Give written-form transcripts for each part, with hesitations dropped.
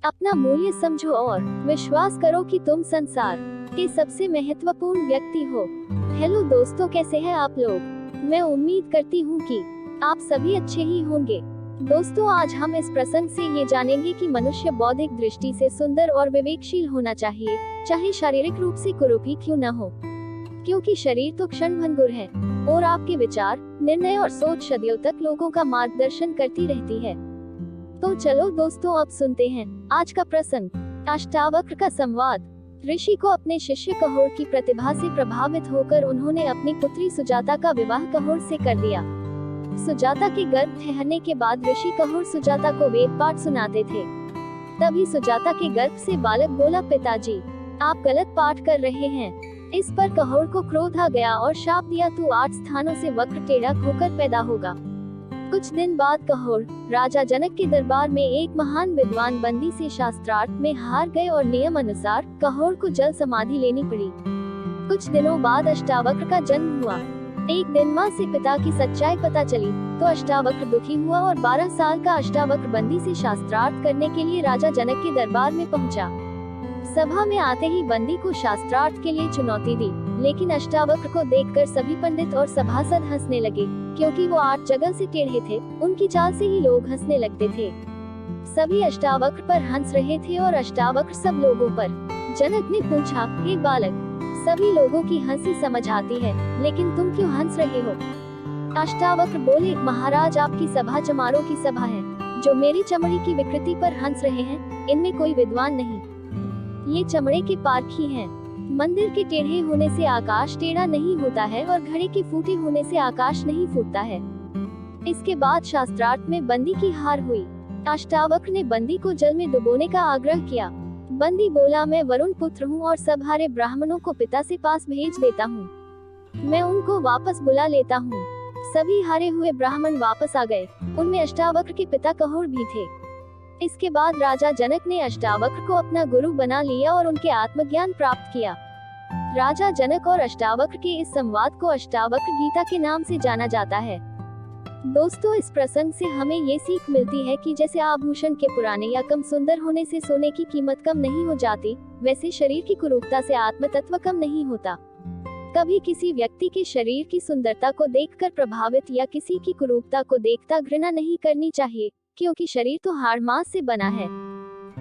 अपना मूल्य समझो और विश्वास करो कि तुम संसार के सबसे महत्वपूर्ण व्यक्ति हो। हेलो दोस्तों, कैसे हैं आप लोग? मैं उम्मीद करती हूँ कि आप सभी अच्छे ही होंगे। दोस्तों, आज हम इस प्रसंग से ये जानेंगे कि मनुष्य बौद्धिक दृष्टि से सुंदर और विवेकशील होना चाहिए, चाहे शारीरिक रूप से कुरूपी क्यों न हो, क्योंकि शरीर तो क्षणभंगुर है और आपके विचार, निर्णय और सोच सदियों तक लोगों का मार्गदर्शन करती रहती है। तो चलो दोस्तों, अब सुनते हैं आज का प्रसंग, अष्टावक्र का संवाद। ऋषि को अपने शिष्य कहोर की प्रतिभा से प्रभावित होकर उन्होंने अपनी पुत्री सुजाता का विवाह कहोर से कर दिया। सुजाता के गर्भ ठहरने के बाद ऋषि कहोर सुजाता को वेद पाठ सुनाते थे। तभी सुजाता के गर्भ से बालक बोला, पिताजी, आप गलत पाठ कर रहे हैं। इस पर कहोर को क्रोध आ गया और शाप दिया, तू 8 स्थानों से वक्र टेढ़ा होकर पैदा होगा। कुछ दिन बाद कहोर राजा जनक के दरबार में एक महान विद्वान बंदी से शास्त्रार्थ में हार गए और नियम अनुसार कहोर को जल समाधि लेनी पड़ी। कुछ दिनों बाद अष्टावक्र का जन्म हुआ। एक दिन माँ से पिता की सच्चाई पता चली तो अष्टावक्र दुखी हुआ और 12 साल का अष्टावक्र बंदी से शास्त्रार्थ करने के लिए राजा जनक के दरबार में पहुंचा। सभा में आते ही बंदी को शास्त्रार्थ के लिए चुनौती दी, लेकिन अष्टावक्र को देखकर सभी पंडित और सभासद हंसने लगे, क्योंकि वो 8 जगह से टेढ़े थे। उनकी चाल से ही लोग हंसने लगते थे। सभी अष्टावक्र पर हंस रहे थे और अष्टावक्र सब लोगों पर। जनक ने पूछा, हे बालक, सभी लोगों की हंसी समझ आती है, लेकिन तुम क्यों हंस रहे हो? अष्टावक्र बोले, महाराज, आपकी सभा चमारों की सभा है। जो मेरी चमड़ी की विकृति पर हंस रहे हैं, इनमें कोई विद्वान नहीं, ये चमड़े के पारखी हैं। मंदिर के टेढ़े होने से आकाश टेढ़ा नहीं होता है और घड़े के फूटे होने से आकाश नहीं फूटता है। इसके बाद शास्त्रार्थ में बंदी की हार हुई। अष्टावक्र ने बंदी को जल में डुबोने का आग्रह किया। बंदी बोला, मैं वरुण पुत्र हूँ और सब हारे ब्राह्मणों को पिता से पास भेज देता हूँ। मैं उनको वापस बुला लेता हूँ। सभी हारे हुए ब्राह्मण वापस आ गए। उनमें अष्टावक्र के पिता कहोर भी थे। इसके बाद राजा जनक ने अष्टावक्र को अपना गुरु बना लिया और उनके आत्मज्ञान प्राप्त किया। राजा जनक और अष्टावक्र के इस संवाद को अष्टावक्र गीता के नाम से जाना जाता है। दोस्तों, इस प्रसंग से हमें ये सीख मिलती है कि जैसे आभूषण के पुराने या कम सुंदर होने से सोने की कीमत कम नहीं हो जाती, वैसे शरीर की कुरूपता से आत्म तत्व कम नहीं होता। कभी किसी व्यक्ति के शरीर की सुंदरता को देखकर प्रभावित या किसी की कुरूपता को देखता घृणा नहीं करनी चाहिए, क्योंकि शरीर तो हाड़ मांस से बना है।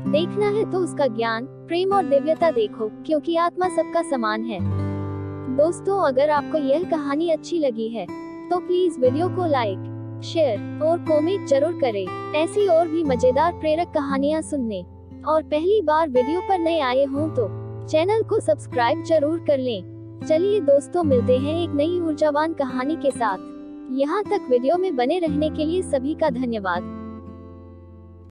देखना है तो उसका ज्ञान, प्रेम और दिव्यता देखो, क्योंकि आत्मा सबका समान है। दोस्तों, अगर आपको यह कहानी अच्छी लगी है तो प्लीज वीडियो को लाइक, शेयर और कमेंट जरूर करें। ऐसी और भी मजेदार प्रेरक कहानियाँ सुनने और पहली बार वीडियो पर नए आए हों तो चैनल को सब्सक्राइब जरूर कर लें। चलिए दोस्तों, मिलते हैं एक नई ऊर्जावान कहानी के साथ। यहाँ तक वीडियो में बने रहने के लिए सभी का धन्यवाद।